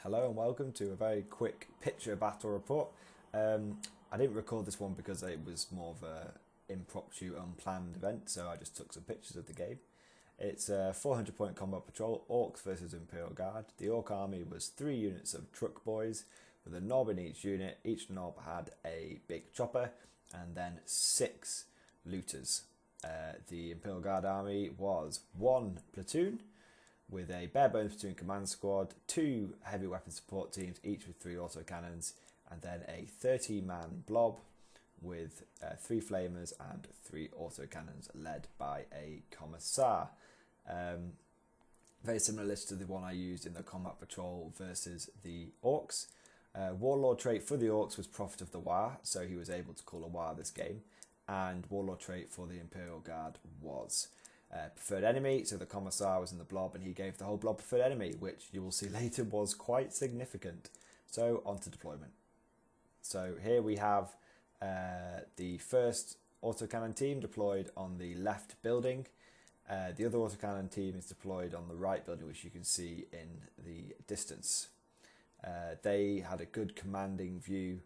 Hello and welcome to a very quick picture battle report. I didn't record this one because it was more of a impromptu, unplanned event, so I just took some pictures of the game. It's a 400 point combat patrol, Orks versus Imperial Guard. The Ork army was 3 units of truck boys with a knob in each unit. Each knob had a big chopper and then 6 looters. The Imperial Guard army was 1 platoon with a bare bones platoon command squad, 2 heavy weapon support teams, each with 3 autocannons, and then a 30-man blob with 3 flamers and 3 autocannons led by a commissar. Very similar list to the one I used in the combat patrol versus the Orks. Warlord trait for the Orks was Prophet of the War, so he was able to call a war this game, and Warlord trait for the Imperial Guard was preferred enemy, so the commissar was in the blob and he gave the whole blob preferred enemy, which you will see later was quite significant. So on to deployment. So here we have the first autocannon team deployed on the left building. The other autocannon team is deployed on the right building, which you can see in the distance. They had a good commanding view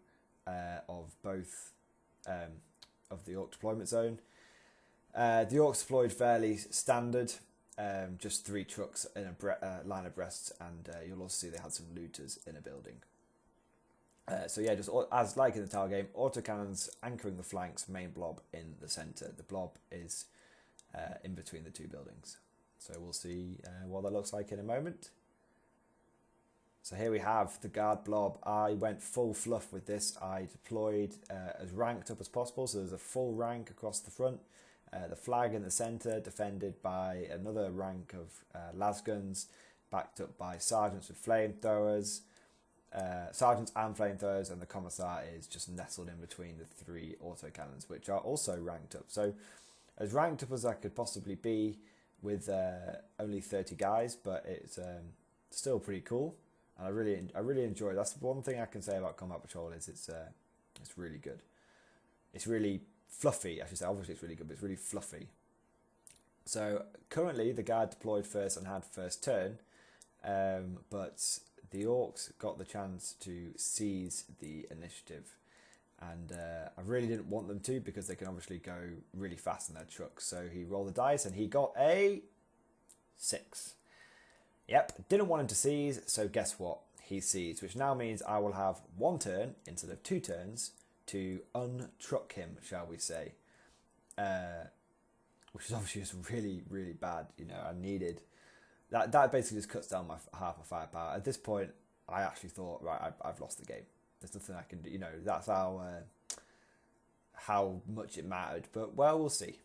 of both of the Ork deployment zone. The Orks deployed fairly standard, just 3 trucks in a line abreast, and you'll also see they had some looters in a building. So yeah, just as like in the tower game, autocannons anchoring the flanks, main blob in the centre. The blob is in between the 2 buildings. So we'll see what that looks like in a moment. So here we have the guard blob. I went full fluff with this. I deployed as ranked up as possible, so there's a full rank across the front. The flag in the centre, defended by another rank of lasguns, backed up by sergeants with flamethrowers, sergeants and flamethrowers, and the commissar is just nestled in between the 3 autocannons, which are also ranked up. So as ranked up as I could possibly be with only 30 guys, but it's still pretty cool, and I really enjoy it. That's one thing I can say about Combat Patrol is it's really good. It's really fluffy, I should say. Obviously it's really good, but it's really fluffy. So currently the guard deployed first and had first turn, but the Orks got the chance to seize the initiative, and I really didn't want them to because they can obviously go really fast in their trucks. So he rolled the dice and he got a 6. Yep, didn't want him to seize, so guess what? He seized, which now means I will have 1 turn instead of 2 turns to untruck him, shall we say, which is obviously just really, really bad. You know, I needed that. That basically just cuts down my half my firepower. At this point, I actually thought, right, I've lost the game. There's nothing I can do. You know, that's how much it mattered. But well, we'll see.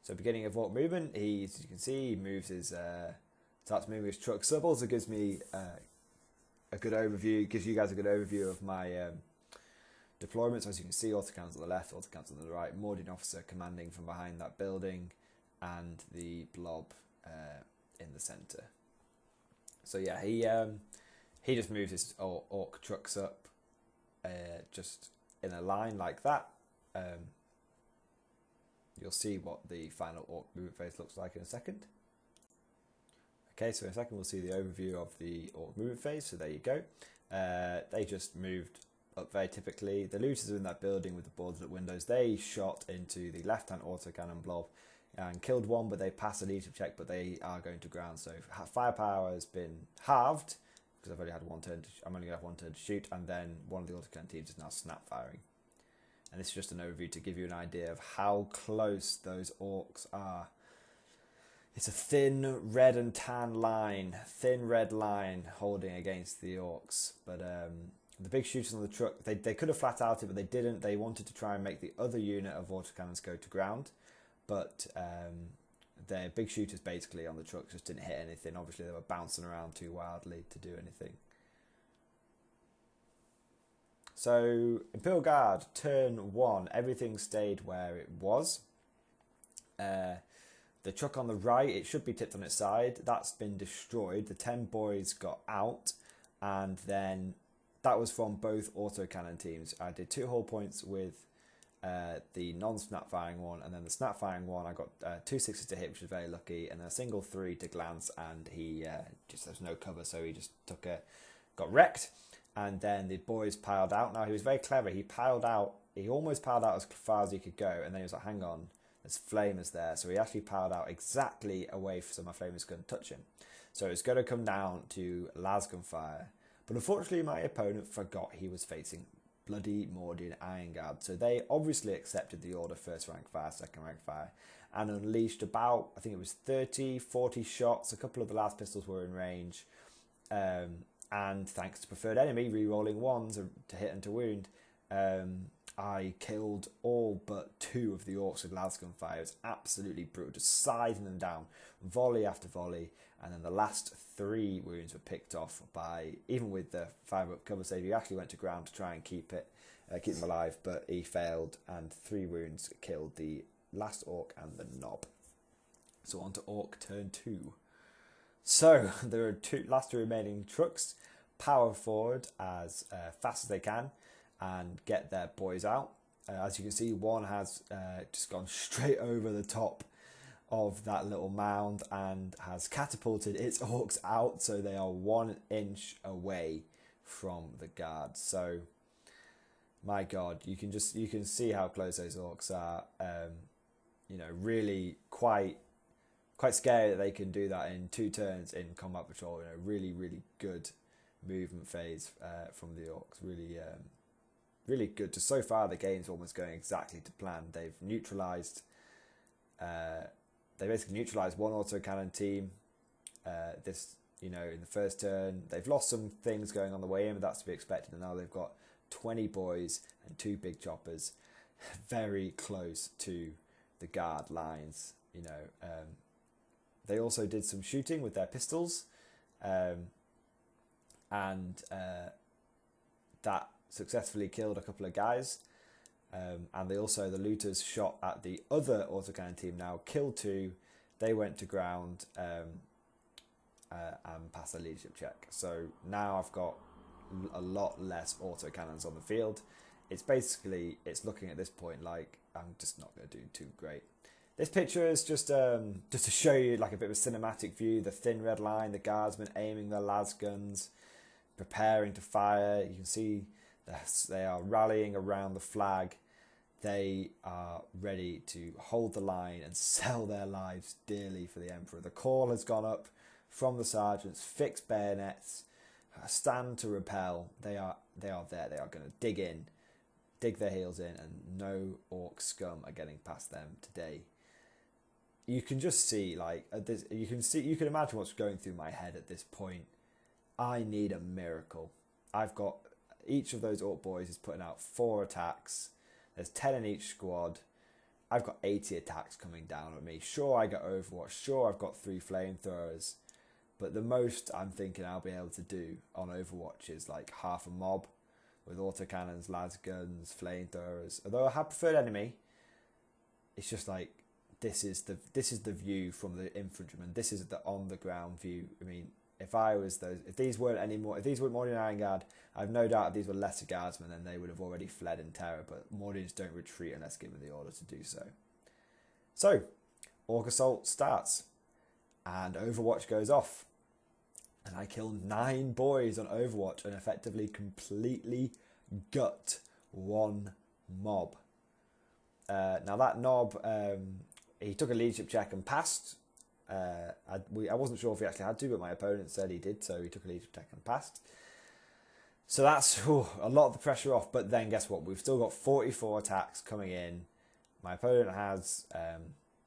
So beginning of Ork movement, as you can see, he moves his starts moving his truck. So it also gives me a good overview. Gives you guys a good overview of my deployments. As you can see, autocannons on the left, autocannons on the right, Mordian officer commanding from behind that building, and the blob in the centre. So yeah, he just moves his Ork trucks up just in a line like that. You'll see what the final Ork movement phase looks like in a second. Okay, so in a second we'll see the overview of the Ork movement phase. So there you go. They just moved up very typically. The looters are in that building with the boarded up windows. They shot into the left-hand autocannon blob and killed 1, but they passed a leadership check, but they are going to ground. So firepower has been halved because I've only had 1 turn. I'm only going to have 1 turn to shoot, and then one of the autocannon teams is now snap firing. And this is just an overview to give you an idea of how close those Orks are. It's a thin red and tan line, thin red line holding against the Orks, but the big shooters on the truck, they could have flat out it, but they didn't. They wanted to try and make the other unit of autocannons go to ground, but their big shooters basically on the truck just didn't hit anything. Obviously, they were bouncing around too wildly to do anything. So, Imperial Guard, turn 1, everything stayed where it was. The truck on the right, it should be tipped on its side. That's been destroyed. The 10 boys got out, and then that was from both autocannon teams. I did 2 hull points with the non-snap firing one, and then the snap firing one I got 2 6s to hit, which was very lucky, and then a single 3 to glance, and he just, there's no cover, so he just got wrecked. And then the boys piled out. Now he was very clever. He almost piled out as far as he could go, and then he was like, hang on, there's flamers there. So he actually piled out exactly away so my flamers couldn't touch him. So it's going to come down to lasgun fire. But unfortunately, my opponent forgot he was facing bloody Mordian Iron Guard. So they obviously accepted the order, first rank fire, second rank fire, and unleashed about, I think it was 30, 40 shots. A couple of the last pistols were in range. And thanks to preferred enemy, re-rolling 1s to hit and to wound, I killed all but 2 of the Orks with lasgun fire. It was absolutely brutal, just scything them down, volley after volley, and then the last 3 wounds were picked off by, even with the 5-up cover save, he actually went to ground to try and keep them alive, but he failed, and 3 wounds killed the last Ork and the Knob. So on to Ork turn 2. So there are last two remaining trucks. Power forward as fast as they can and get their boys out. As you can see, one has just gone straight over the top of that little mound and has catapulted its Orks out, so they are 1 inch away from the guard. So my god, you can see how close those Orks are. Really quite scary that they can do that in 2 turns in combat patrol. Really good movement phase from the Orks. Really good. Just so far, the game's almost going exactly to plan. They've neutralized. They basically neutralized 1 autocannon team. In the first turn, they've lost some things going on the way in, but that's to be expected. And now they've got 20 boys and 2 big choppers, very close to the guard lines. They also did some shooting with their pistols, and that successfully killed a couple of guys. And the looters shot at the other autocannon team now, killed 2. They went to ground and passed a leadership check. So now I've got a lot less autocannons on the field. It's looking at this point like I'm just not going to do too great. This picture is just to show you like a bit of a cinematic view. The thin red line, the guardsmen aiming their lasguns, preparing to fire. You can see they are rallying around the flag. They are ready to hold the line and sell their lives dearly for the Emperor. The call has gone up from the sergeants: fixed bayonets, stand to repel. They are there. They are going to dig their heels in, and no Orc scum are getting past them today. You can just see, you can imagine what's going through my head at this point. I need a miracle. I've got, each of those Orc boys is putting out 4 attacks. There's 10 in each squad. I've got 80 attacks coming down at me. Sure, I got Overwatch. Sure, I've got 3 flamethrowers. But the most I'm thinking I'll be able to do on Overwatch is like half a mob with autocannons, lasguns, flamethrowers. Although I have preferred enemy, it's just like, this is the view from the infantryman. This is the on the ground view. I mean, if these weren't Mordian Iron Guard, I've no doubt if these were lesser guardsmen, then they would have already fled in terror. But Mordians don't retreat unless given the order to do so. So, Orc Assault starts, and Overwatch goes off, and I kill 9 boys on Overwatch and effectively completely gut 1 mob. Now that knob, he took a leadership check and passed. I wasn't sure if he actually had to, but my opponent said he did, so he took a leadership check and passed. So that's a lot of the pressure off, but then guess what? We've still got 44 attacks coming in. My opponent has,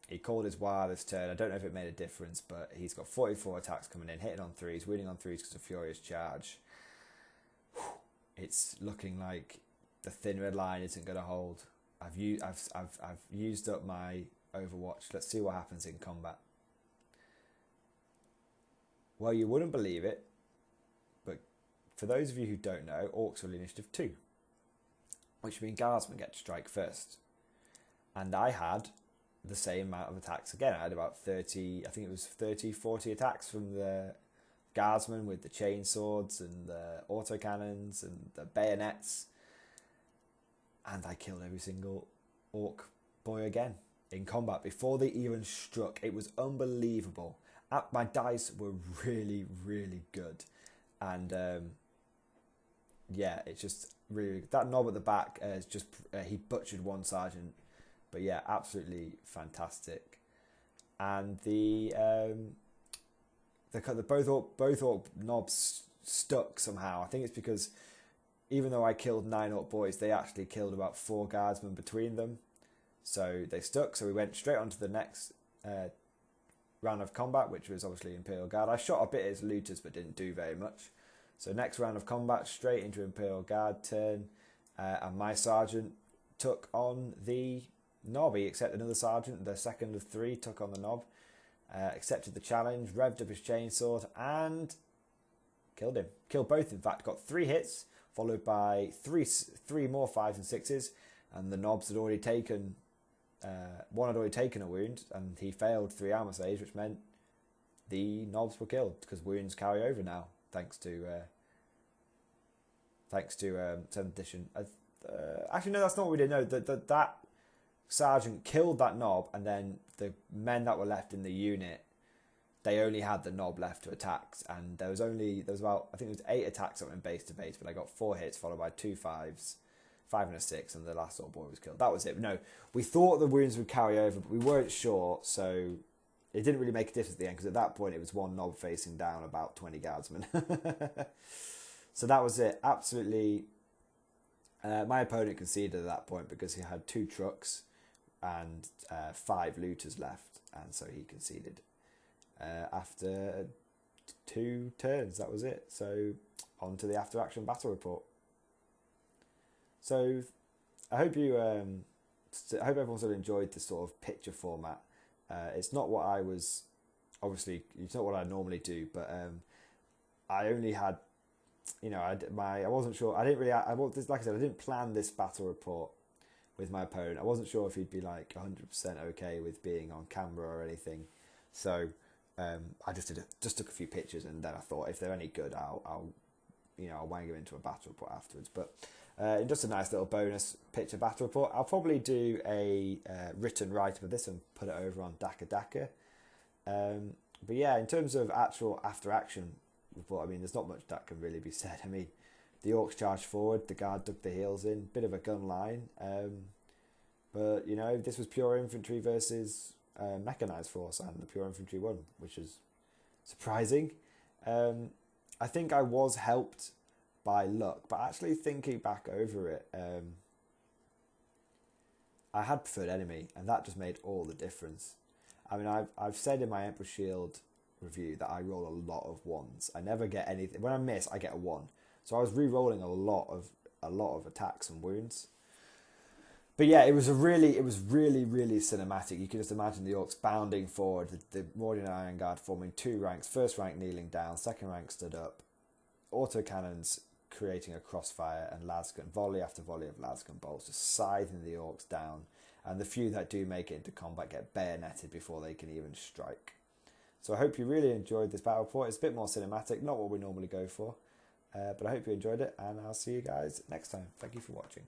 he called his wire this turn. I don't know if it made a difference, but he's got 44 attacks coming in, hitting on 3s, winning on 3s because of Furious Charge. It's looking like the thin red line isn't going to hold. I've used up my Overwatch. Let's see what happens in combat. Well, you wouldn't believe it, but for those of you who don't know, Orcs are initiative 2, which means Guardsmen get to strike first. And I had the same amount of attacks again. I had about 30, I think it was 30, 40 attacks from the Guardsmen with the chainswords and the autocannons and the bayonets. And I killed every single orc boy again in combat before they even struck. It was unbelievable. My dice were really, really good. And yeah, it's just really... That knob at the back is just... he butchered one sergeant. But yeah, absolutely fantastic. And both orc knobs stuck somehow. I think it's because even though I killed 9 orc boys, they actually killed about 4 guardsmen between them. So they stuck. So we went straight on to the next round of combat, which was obviously Imperial Guard. I shot a bit as looters, but didn't do very much. So next round of combat, straight into Imperial Guard turn. And my sergeant took on the knob. He accepted another sergeant. The second of 3 took on the knob. Accepted the challenge, revved up his chainsword, and killed him. Killed both, in fact. Got 3 hits, followed by three more 5s and 6s. And the knobs had already taken... one had already taken a wound, and he failed 3 armor saves, which meant the knobs were killed, because wounds carry over now, thanks to 7th edition. Actually, no, that's not what we did. No, that sergeant killed that knob, and then the men that were left in the unit, they only had the knob left to attack, and there was about, I think it was 8 attacks on base to base, but I got 4 hits followed by 2 5s, 5 and a 6, and the last orc boy was killed. That was it. No, we thought the wounds would carry over, but we weren't sure, so it didn't really make a difference at the end, because at that point it was 1 knob facing down about 20 guardsmen. So that was it. Absolutely. My opponent conceded at that point because he had 2 trucks and 5 looters left, and so he conceded after 2 turns. That was it. So on to the after action battle report. So I hope everyone sort of enjoyed the sort of picture format. It's not what I was, obviously it's not what I normally do, but I only had, you know, I wasn't sure. I didn't really. Like I said, I didn't plan this battle report with my opponent. I wasn't sure if he'd be like 100% okay with being on camera or anything. So I just took a few pictures, and then I thought if they're any good, I'll wang them into a battle report afterwards. But just a nice little bonus picture battle report. I'll probably do a written write-up of this and put it over on Daka. But yeah, in terms of actual after action report, I mean, there's not much that can really be said. I mean, the Orks charged forward, the guard dug the heels in, bit of a gun line, but you know, this was pure infantry versus mechanized force, and the pure infantry won, which is surprising. I think I was helped by luck, but actually thinking back over it, I had preferred enemy, and that just made all the difference. I mean, I've said in my Emperor Shield review that I roll a lot of 1s. I never get anything. When I miss, I get a 1. So I was re-rolling a lot of attacks and wounds. But yeah, it was really, really cinematic. You can just imagine the Orks bounding forward, the Mordian Iron Guard forming 2 ranks. First rank kneeling down, second rank stood up. Autocannons creating a crossfire, and lasgun, volley after volley of lasgun bolts, just scything the Orks down. And the few that do make it into combat get bayoneted before they can even strike. So I hope you really enjoyed this battle report. It's a bit more cinematic, not what we normally go for. But I hope you enjoyed it, and I'll see you guys next time. Thank you for watching.